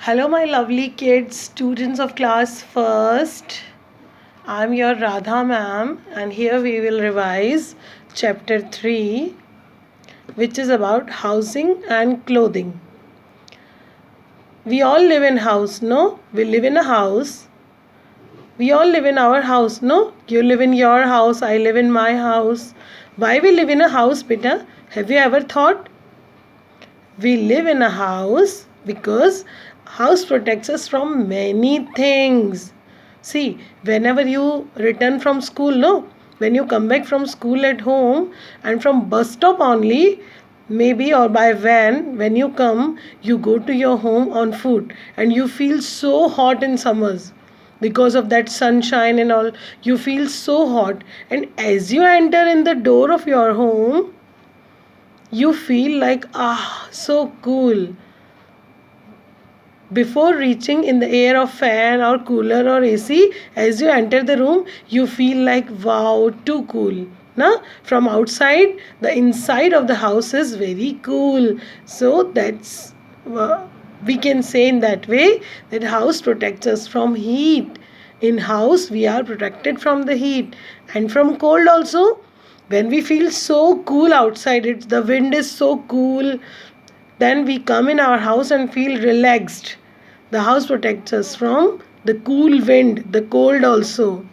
Hello, my lovely kids, students of class first. I'm your Radha ma'am, and here we will revise chapter 3, which is about housing and clothing. We all live in house, no? We live in a house. We all live in our house, no? You live in your house, I live in my house. Why we live in a house, beta? Have you ever thought? We live in a house because house protects us from many things. See, whenever you return from school, no, when you come back from school at home and from bus stop only, maybe or by van, when you come, you go to your home on foot and you feel so hot in summers because of that sunshine and all. You feel so hot, and as you enter in the door of your home, you feel like so cool. Before reaching in the air of fan or cooler or AC, as you enter the room, you feel like wow, too cool. Now, from outside, the inside of the house is very cool. So that's we can say in that way that house protects us from heat. In house, we are protected from the heat and from cold also. When we feel so cool outside, the wind is so cool, then we come in our house and feel relaxed. The house protects us from the cool wind, the cold also.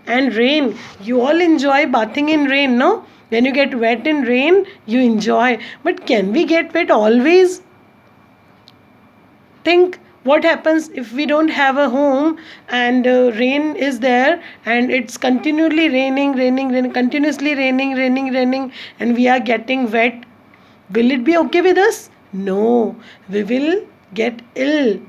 And rain, you all enjoy bathing in rain, no? When you get wet in rain, you enjoy. But can we get wet always? Think what happens if we don't have a home and rain is there and it's continually raining, continuously raining, and we are getting wet. Will it be okay with us? No, we will get ill.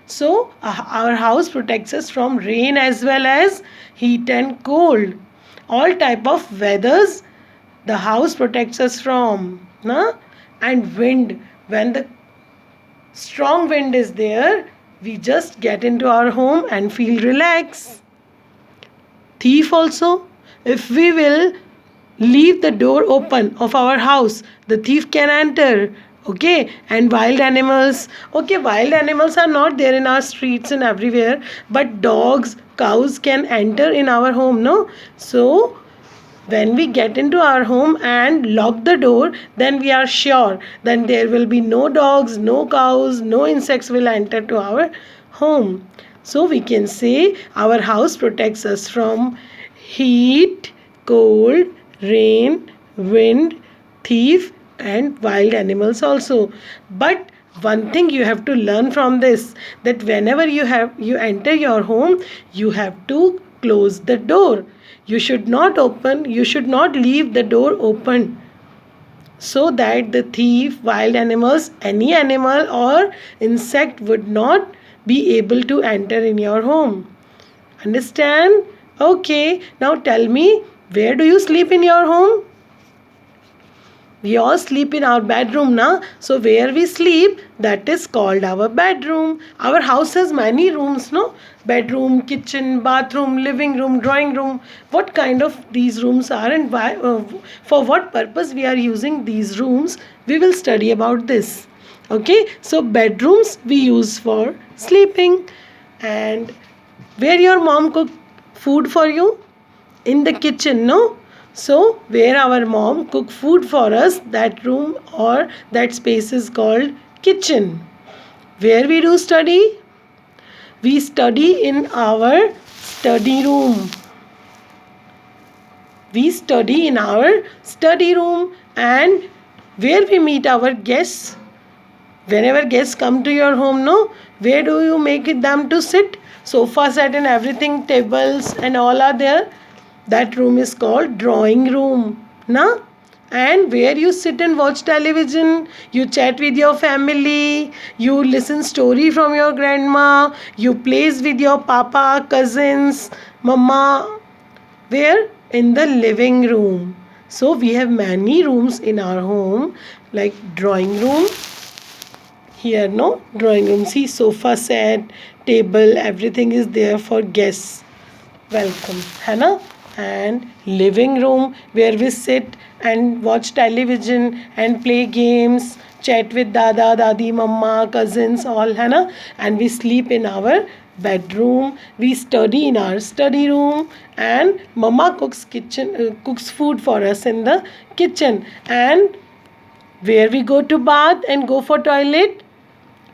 So our house protects us from rain as well as heat and cold. All type of weathers the house protects us from. And wind, when the strong wind is there, we just get into our home and feel relaxed. Thief also, if we will leave the door open of our house, the thief can enter. Okay, and wild animals. Okay, wild animals are not there in our streets and everywhere, but dogs, cows can enter in our home, no? So when we get into our home and lock the door, then we are sure then there will be no dogs, no cows, no insects will enter to our home. So we can say our house protects us from heat, cold, rain, wind, thief, and wild animals also. But one thing you have to learn from this, that whenever you enter your home, you have to close the door. You should not leave the door open, so that the thief, wild animals, any animal or insect would not be able to enter in your home. Understand? Okay, now tell me, where do you sleep in your home? We all sleep in our bedroom, na? So where we sleep, that is called our bedroom. Our house has many rooms, no? Bedroom, kitchen, bathroom, living room, drawing room. What kind of these rooms are and why, for what purpose we are using these rooms, we will study about this. Okay, so bedrooms we use for sleeping. And where your mom cook food for you? In the kitchen, no? So where our mom cook food for us, that room or that space is called kitchen. Where we do study? We study in our study room. We study in our study room. And where we meet our guests? Whenever guests come to your home, no? Where do you make them to sit? Sofa set and everything, tables and all are there. That room is called drawing room. Na? And where you sit and watch television, you chat with your family, you listen story from your grandma, you plays with your papa, cousins, mama. Where? In the living room. So we have many rooms in our home, like drawing room. Here, no? Drawing room. See, sofa set, table, everything is there for guests. Welcome. है ना? And living room, where we sit and watch television and play games, chat with dada, dadi, mama, cousins, all, है ना? And we sleep in our bedroom, we study in our study room, and mama cooks food for us in the kitchen. And where we go to bath and go for toilet?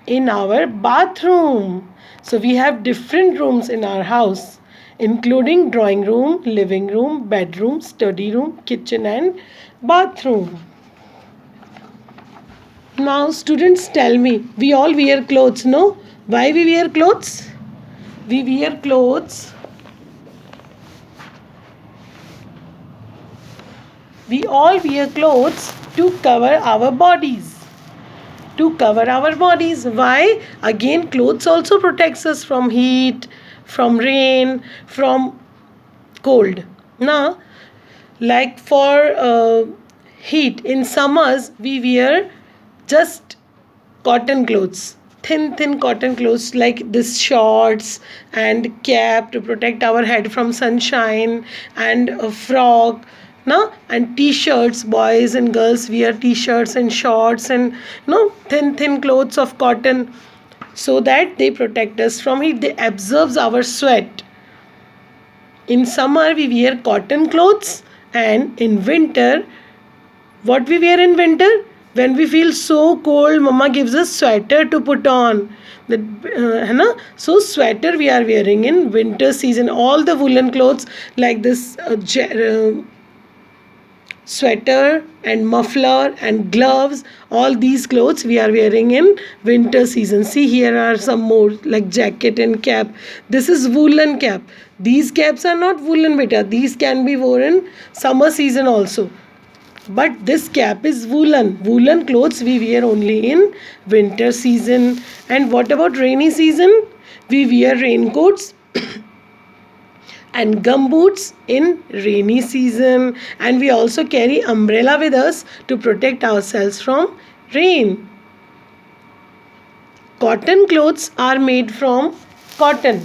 In our bathroom. So we have different rooms in our house, including drawing room, living room, bedroom, study room, kitchen, and bathroom. Now, students, tell me, we all wear clothes, no? Why we wear clothes? We wear clothes. We all wear clothes to cover our bodies. To cover our bodies. Why? Again, clothes also protects us from heat, from rain, from cold. Now, like for heat in summers, we wear just cotton clothes, thin cotton clothes, like this shorts and cap to protect our head from sunshine, and a frock, no, and t-shirts. Boys and girls wear t-shirts and shorts, and thin clothes of cotton, so that they protect us from heat. They absorbs our sweat. In summer we wear cotton clothes, and in winter, what we wear in winter? When we feel so cold, mama gives us sweater to put on. That, है ना? So sweater we are wearing in winter season. All the woolen clothes like this sweater and muffler and gloves, all these clothes we are wearing in winter season. See, here are some more like jacket and cap. This is woolen cap. These caps are not woolen, beta. These can be worn in summer season also, but this cap is woolen. Woolen clothes we wear only in winter season. And what about rainy season? We wear raincoats and gumboots in rainy season, and we also carry umbrella with us to protect ourselves from rain. Cotton clothes are made from cotton.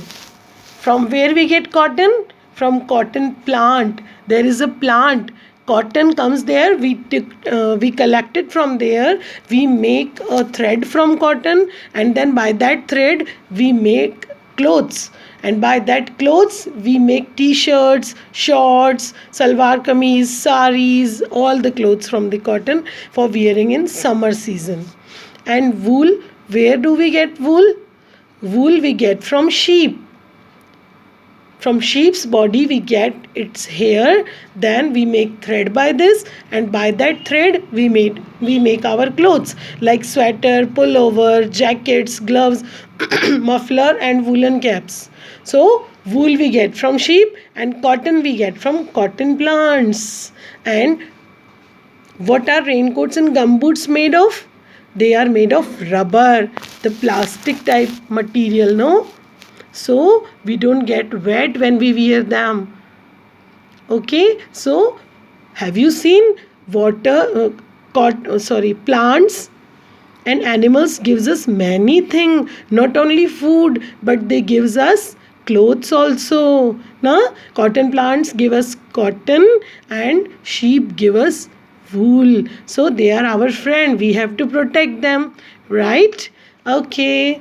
From where we get cotton? From cotton plant. There is a plant. Cotton comes there. We collect it from there. We make a thread from cotton, and then by that thread we make clothes. And by that clothes we make t-shirts, shorts, salwar kameez, saris, all the clothes from the cotton for wearing in summer season. And wool, where do we get wool? Wool we get from sheep. From sheep's body we get its hair, then we make thread by this, and by that thread we make our clothes like sweater, pullover, jackets, gloves, muffler, and woolen caps. So wool we get from sheep, and cotton we get from cotton plants. And what are raincoats and gumboots made of? They are made of rubber, the plastic type material, no? So we don't get wet when we wear them. Okay, so have you seen water plants and animals gives us many things, not only food, but they gives us clothes also. Nah? Cotton plants give us cotton, and sheep give us wool. So they are our friend. We have to protect them, right? Okay.